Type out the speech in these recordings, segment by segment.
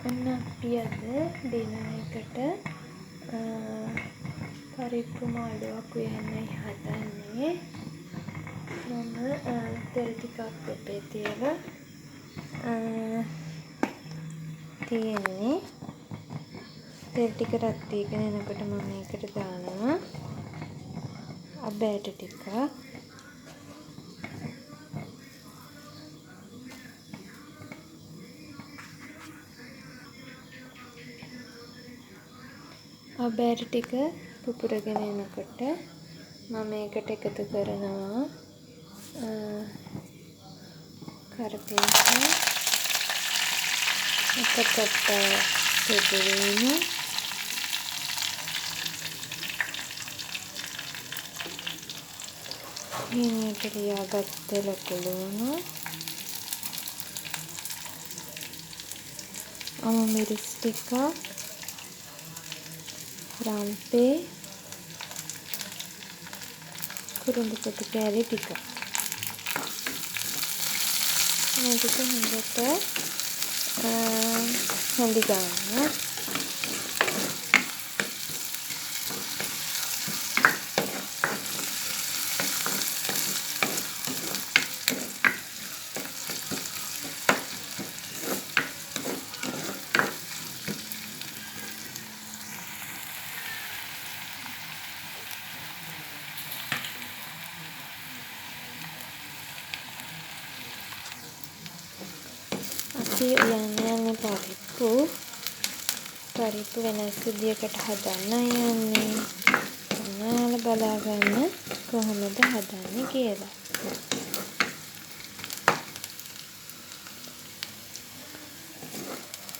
ඔන්න අපි අද ඩිනර් එකට පරිප්පු මාළුවක් උයන්නයි හදන්නේ. මම තෙල් ටිකක් දෙපේ තියලා තියෙන්නේ. තෙල් ටික රත් වීගෙන එනකොට මම මේකට දානවා අබෑට ටිකක්. අබෑට ටික පුපුරගෙන එනකොට මම මේකට එකතු කරනවා කරපිංචා, එක පොත්ත පෙදවීම, හීනයට ලියාගත්ත ලොකු ලුණු, අමු මිරිස් ටිකක්, රම්පේ, කුරුඳු පොතු කෑලි ටික. මේ ටික හොඳට හැඳි ගන්න. අපි යන්නේ පරිප්පු වෙනස් විදියකට හදන්න යන්නේ. ඔයාලා බලාගන්න කොහොමද හදන්නේ කියලා.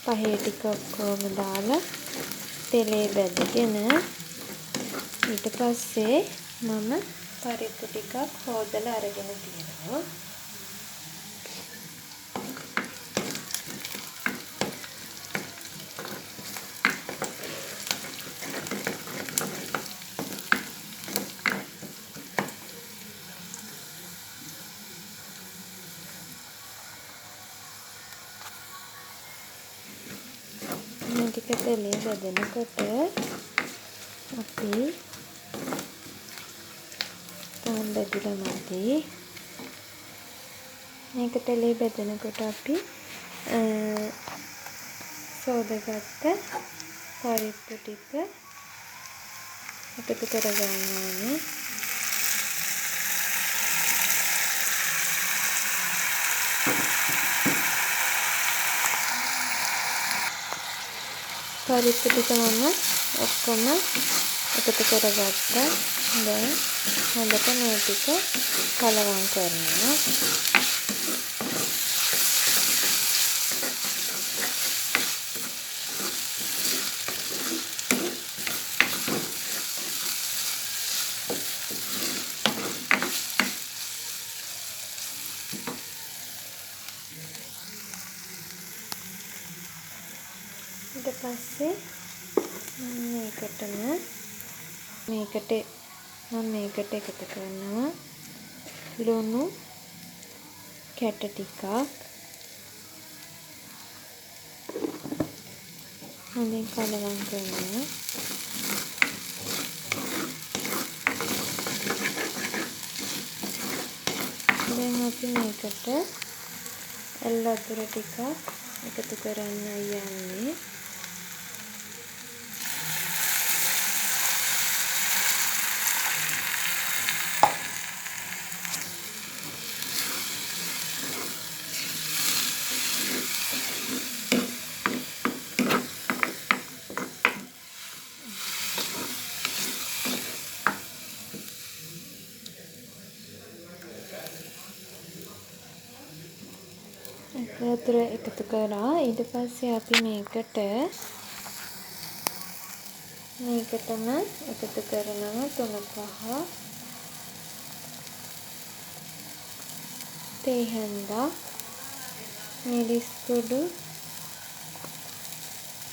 පහේ ටික ඔක්කොම දාලා තෙලේ බැදගෙන ඊට පස්සේ මම පරිප්පු ටිකක් හොදලා අරගෙන තියෙනවා. මේ ටික තෙලේ බැදෙනකොට අපි තාම බැදලා නැති මේක තෙලේ බැදෙනකොට අපි සෝදාගත්ත පරිප්පු ටික එකතු කරගන්න ඕනේ. පරිප්පු ටික මම ඔක්කොම එකතු කරගත්තා. දැන් හොඳට මේ ටික කලවම් කරනවා. ඊට පස්සේ මේකට එකතු කරනවා ලුණු කැට ටිකක්, හොඳින් කලවම් කරනවා. දැන් අපි මේකට එල් වතුර ටිකක් එකතු කරන්න යන්නේ. වතුර එකතු කරා. ඊට පස්සේ අපි මේකටම එකතු කරනවා 3-5 තේ හැන්දා, මිරිස් කුඩු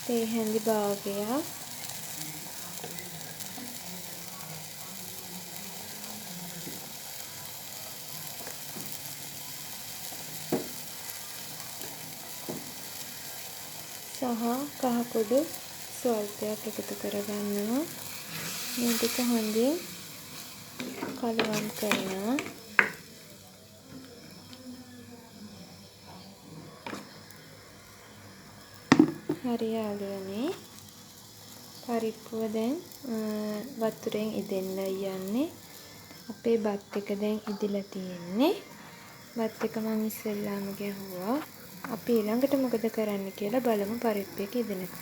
තේ හැඳි භාගයක්, කහ කුඩු ස්වල්පයක් එකතු කරගන්නවා. මේ ටික හොඳින් කලවම් කරනවා. හරි යාළුවනේ, පරිප්පුව දැන් වතුරෙන් ඉදෙන්නයි යන්නේ. අපේ බත් එක දැන් ඉදිලා තියෙන්නේ. බත් එක මම ඉස්සෙල්ලාම ගැහුවා. අපි ඊළඟට මොකද කරන්න කියලා බලමු පරිප්පු එක ඉදෙනකම්.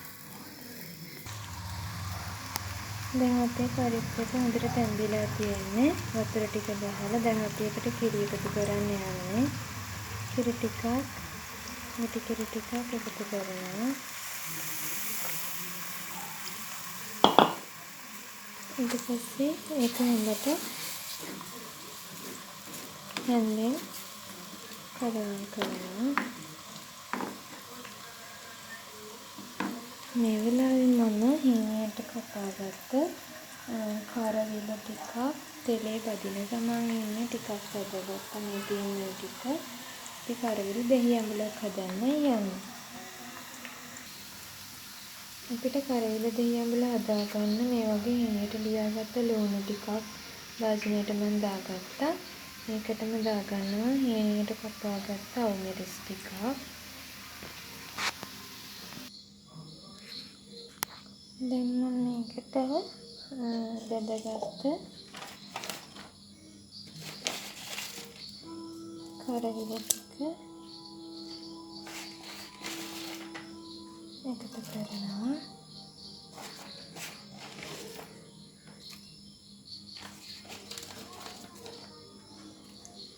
දැන් අපේ පරිප්පු එක හොඳට තැඹිලා තියෙන්නේ. වතුර ටික දාලා දැන් අපි එකට කිරි එකතු කරන්න යන්නේ. කිරි ටිකක් එකතු කරනවා. ඊට පස්සේ ඒක හොඳට හැන්දෙන් කලවම් කරනවා. මේ වෙලාවේ මම හීනියට කපාගත්ත කරවිල ටිකක් තෙලේ බදින ගමන් ඉන්නේ ටිකක් බදගත්තා. මේ තියෙන ටික අපි කරවිල දහි අඹුලක් හදන්න යන්නේ. අපිට කරවිල දහි අඹුල හදාගන්න මේ වගේ හීනියට ලියාගත්ත ලුණු ටිකක් භාජනයට මම දාගත්තා. මේකටම දාගන්නවා හීනියට කපාගත්ත අවු මිරිස් ටිකක්. දැන් මම මේකට බෙදගත්ත කරවිල ටික එකතු කරනවා.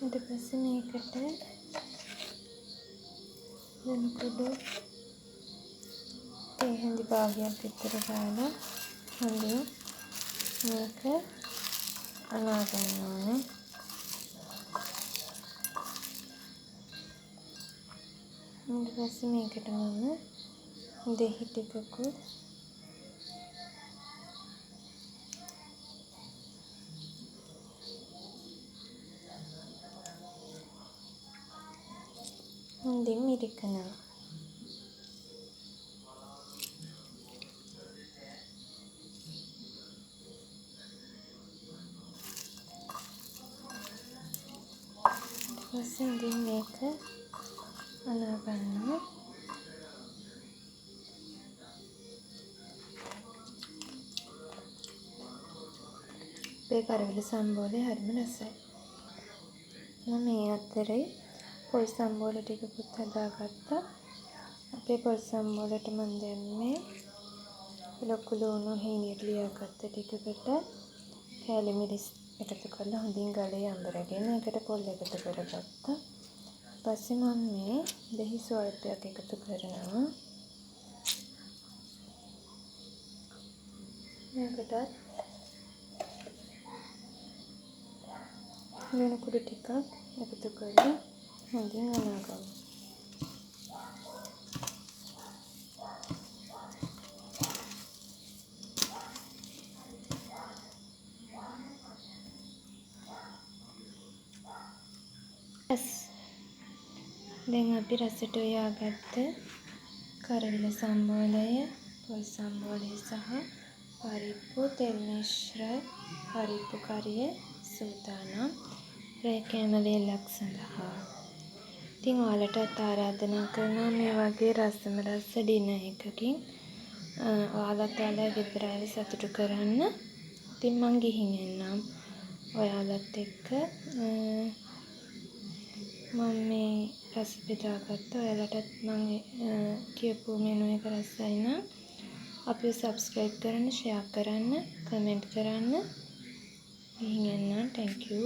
ඊට පස්සේ මේකට ලුණු කුඩු තේ හැඳි භාගයක් විතර දාලා හොඳින් මේක අනා ගන්න ඕනේ. ඊට පස්සේ මේකට මම දෙහි ටිකකුත් හොඳින් මිරිකනවා. ඊට පස්සේ මේක අනා ගන්නවා. අපේ කරවිල සම්බෝලේ හරිම රසයි. මම මේ අතරේ පොල් සම්බෝල ටිකකුත් හදාගත්තා. අපේ පොල් සම්බෝලට මම දැම්මේ ලොකු ලුණු හීනියට ලියාගත්ත ටිකකට කෑලි මිරිස් එකතු කරලා හොඳින් ගලේ අඹරගෙන ඒකට පොල් එකතු කරගත්තා. ඊපස්සේ මම මේ දහි ස්වල්පයක් එකතු කරනවා. මේකටත් ලුණු කුඩු ටිකක් එකතු කරලා හොඳින් අනා ගන්නවා. දැන් අපි රසට යොයාගත්ත කරවිල සම්බෝලය, පොල් සම්බෝලය සහ පරිප්පු තෙල් මිශ්‍ර පරිප්පු කරිය සූදානම් රෑ කෑම වේලක් සඳහා. ඉතින් ඔයාලටත් ආරාධනා කරනවා මේ වගේ රසම රස ඩිනර් එකකින් ඔයාලත් ඔයාලා ගෙදර අයව සතුටු කරන්න. ඉතින් මං ගිහින් එන්නම් ඔයාලත් එක්ක. මම මේ රස බෙදාගත්තා. ඔයාලටත් මම කියපු මෙනු එක රසයි නම් අපිව සබ්ස්ක්‍රයිබ් කරන්න, ෂෙයා කරන්න, කමෙන්ට් කරන්න. ගිහින් එන්නම්. Thank you.